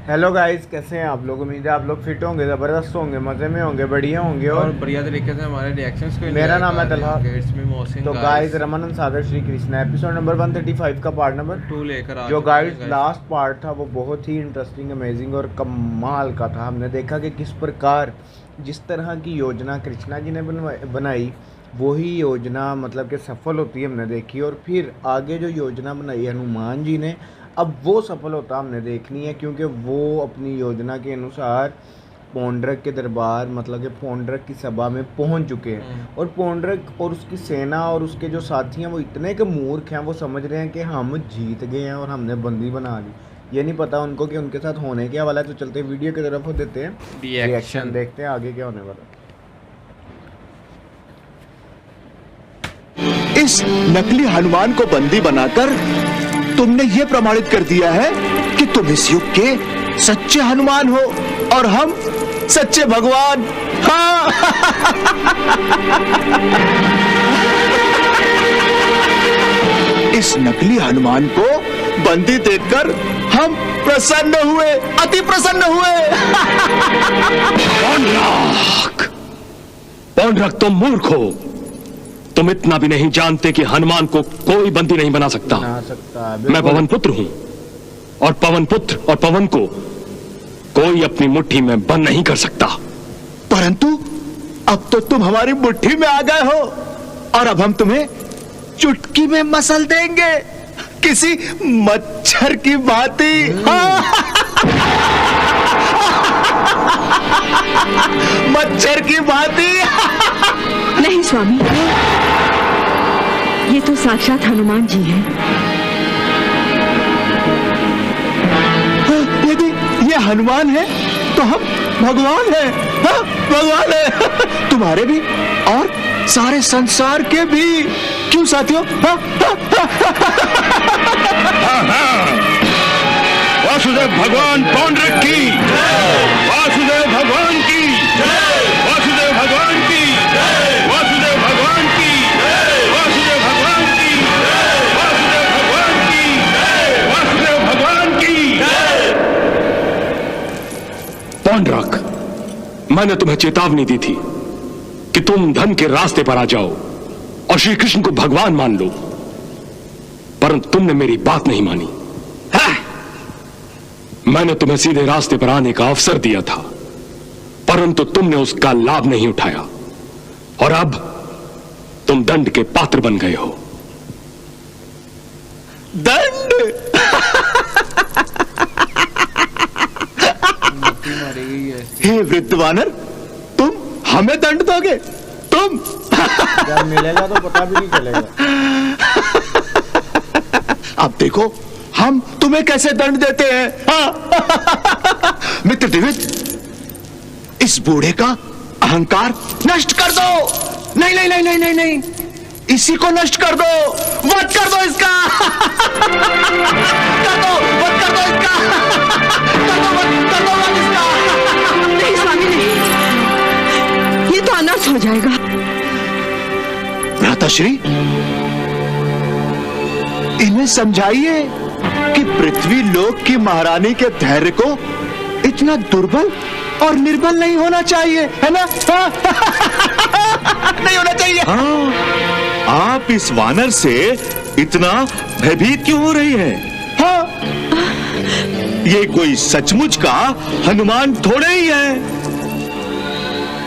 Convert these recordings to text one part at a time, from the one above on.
Hello guys, कैसे हैं आप लोग। उम्मीद है आप लोग फिट होंगे, ज़बरदस्त होंगे, मज़े में होंगे, बढ़िया होंगे और बढ़िया तरीके से हमारे रिएक्शंस को मेरा नाम है तलहा। तो गाइस, गाइस रमन सागर श्री कृष्णा एपिसोड नंबर 135 का पार्ट नंबर 2 लेकर आ जो चुके हैं गाइस लास्ट पार्ट था वो बहुत ही इंटरेस्टिंग, अमेजिंग और कमाल का था। हमने देखा कि किस प्रकार जिस तरह की योजना कृष्णा जी ने बनाई वही योजना मतलब कि सफल होती है हमने देखी, और फिर आगे जो योजना बनाई हनुमान जी ने अब वो सफल होता हमने देखनी है, क्योंकि वो अपनी योजना के अनुसार पौंड्रक के दरबार मतलब कि पौंड्रक की सभा में पहुंच चुके हैं। और पौंड्रक और उसकी सेना और उसके जो साथी हैं वो इतने के मूर्ख हैं, वो समझ रहे हैं कि हम जीत गए हैं और हमने बंदी बना ली। ये नहीं पता उनको कि उनके साथ होने क्या वाला है। तो चलते वीडियो की तरफ देते हैं रिएक्शन, देखते हैं आगे क्या होने वाला है। इस नकली हनुमान को बंदी बनाकर तुमने ये प्रमाणित कर दिया है कि तुम इस युग के सच्चे हनुमान हो और हम सच्चे भगवान। हाँ। इस नकली हनुमान को बंदी देखकर हम प्रसन्न हुए, अति प्रसन्न हुए। पौंड्रक, तुम मूर्ख हो। तुम इतना भी नहीं जानते कि हनुमान को कोई बंदी नहीं बना सकता। मैं पवन पुत्र हूं और पवन पुत्र और पवन को कोई अपनी मुट्ठी में बंद नहीं कर सकता। परंतु अब तो तुम हमारी मुट्ठी में आ गए हो और अब हम तुम्हें चुटकी में मसल देंगे किसी मच्छर की भांति। मच्छर की भांति। नहीं स्वामी, ये तो साक्षात हनुमान जी हैं। यदि ये हनुमान है तो हम भगवान हैं। हाँ, भगवान है तुम्हारे भी और सारे संसार के भी। क्यों साथियों? वासुदेव भगवान पौंड्रक की, वासुदेव भगवान की, वासुदेव भगवान की, वासुदेव भगवान की, वासुदेव भगवान की, वासुदेव भगवान की, वासुदेव भगवान की। पौंड्रक, मैंने तुम्हें चेतावनी दी थी कि तुम धन के रास्ते पर आ जाओ और श्री कृष्ण को भगवान मान लो, परंतु तुमने मेरी बात नहीं मानी। मैंने तुम्हें सीधे रास्ते पर आने का अवसर दिया था, परंतु तुमने उसका लाभ नहीं उठाया और अब तुम दंड के पात्र बन गए हो। दंड? हे वृद्ध वानर, तुम हमें दंड दोगे? तुम? जब मिलेगा तो पता भी नहीं चलेगा। अब देखो हम तुम्हें कैसे दंड देते हैं। हाँ। मित्र दिविज, इस बूढ़े का अहंकार नष्ट कर दो। नहीं नहीं नहीं नहीं नहीं नहीं, इसी को नष्ट कर दो, वध कर दो इसका। कर दो, वध कर दो इसका। कर दो, कर दो वध इसका। नहीं स्वामी नहीं, ये तो अनर्थ हो जाएगा। भ्राताश्री, इन्हें समझाइए कि पृथ्वी लोक की महारानी के धैर्य को इतना दुर्बल और निर्बल नहीं होना चाहिए, है ना? नहीं होना चाहिए। हाँ, आप इस वानर से इतना भयभीत क्यों हो रही हैं? हाँ। ये कोई सचमुच का हनुमान थोड़े ही है।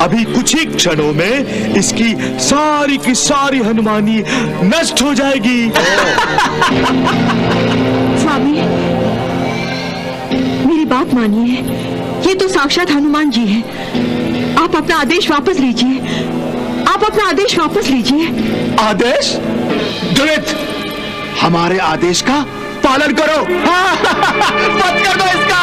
अभी कुछ ही क्षणों में इसकी सारी की सारी हनुमानी नष्ट हो जाएगी। स्वामी, मेरी बात मानिए, ये तो साक्षात हनुमान जी हैं। आप अपना आदेश वापस लीजिए। आप अपना आदेश वापस लीजिए। आदेश? दुरित, हमारे आदेश का पालन करो। मत कर दो इसका।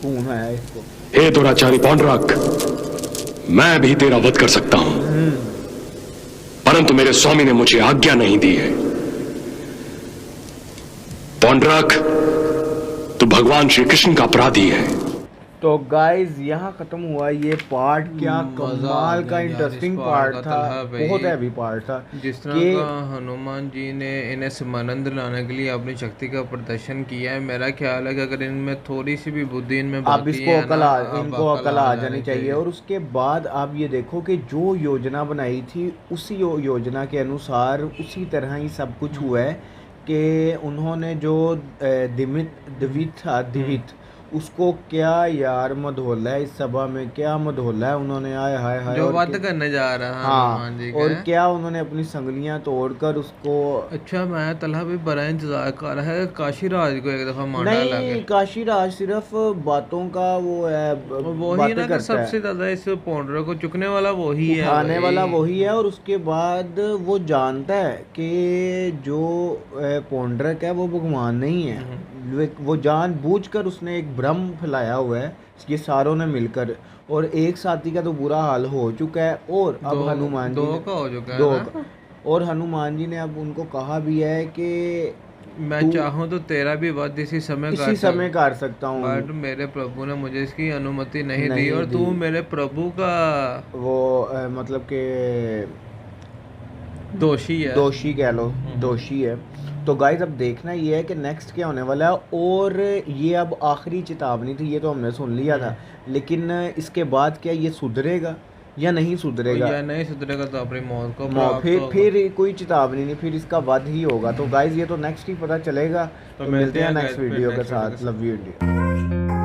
खून है इसको। हे दुराचारी पौंड्रक, मैं भी तेरा वध कर सकता हूं, परंतु मेरे स्वामी ने मुझे आज्ञा नहीं दी है। पौंड्रक, तू भगवान श्री कृष्ण का अपराधी है। तो गाइज यहाँ खत्म हुआ ये पार्ट। क्या मजा कमाल आ का गया यार इंटरेस्टिंग इस पार्ट पार्ट था, का भाई। बहुत हैवी पार्ट था। जिस तरह कि का हनुमान जी ने इन्हें समानंद लाने के लिए अपनी शक्ति का प्रदर्शन किया है, मेरा ख्याल है कि अगर इनमें थोड़ी सी भी बुद्धि इनमें अब बाकी इसको है अकल ना, इनको अब अकल आ जानी चाहिए। और उसके बाद आप ये देखो कि जो योजना बनाई थी उसी योजना के अनुसार उसी तरह ही सब कुछ हुआ है कि उन्होंने जो दिवित उसको क्या यार मधोला है, इस सभा में क्या मधोला है उन्होंने, आए हाय हाय। जो और वध करने जा रहा है हाँ, हनुमान जी और का। क्या उन्होंने अपनी संगलियां तोड़कर उसको। अच्छा, मैं तलहा भी बड़ा इंतजार कर रहा है काशी राज को एक दफा मारना नहीं, लगे। काशी राज सिर्फ बातों का वो है, वही बातें ना कि करता सबसे है, ज्यादा इस पौंडर को चुकने वाला वही है, उठाने वाला भाई। वही है। और उसके बाद वो जानता है कि जो पौंड्रक है वो भगवान नहीं है। वो जानबूझकर उसने एक भ्रम फैलाया हुआ है ये सारों ने मिलकर। और एक साथी का तो बुरा हाल हो चुका है, और अब हनुमान जी दो ने का हो चुका है दो ना? का। और हनुमान जी ने अब उनको कहा भी है कि मैं चाहूँ तो तेरा भी वध इसी समय इसी समय कर सकता हूँ। बट मेरे प्रभु ने मुझे इसकी अनुमति नहीं दी, नहीं और तू दी। मेरे प्रभु का वो मतलब के दोषी है। दोषी कह लो, दोषी है। तो गाइस अब देखना ये है कि नेक्स्ट क्या होने वाला है। और ये अब आखिरी चेतावनी थी, ये तो हमने सुन लिया था, लेकिन इसके बाद क्या ये सुधरेगा या नहीं सुधरेगा? या नहीं सुधरेगा तो अपनी मौत को मौ- प्राप्त होगा। फिर कोई चेतावनी नहीं, फिर इसका वध ही होगा। तो गाइस ये तो नेक्स्ट ही पता चलेगा। तो मिलते हैं नेक्स्ट वीडियो के साथ। Love you India.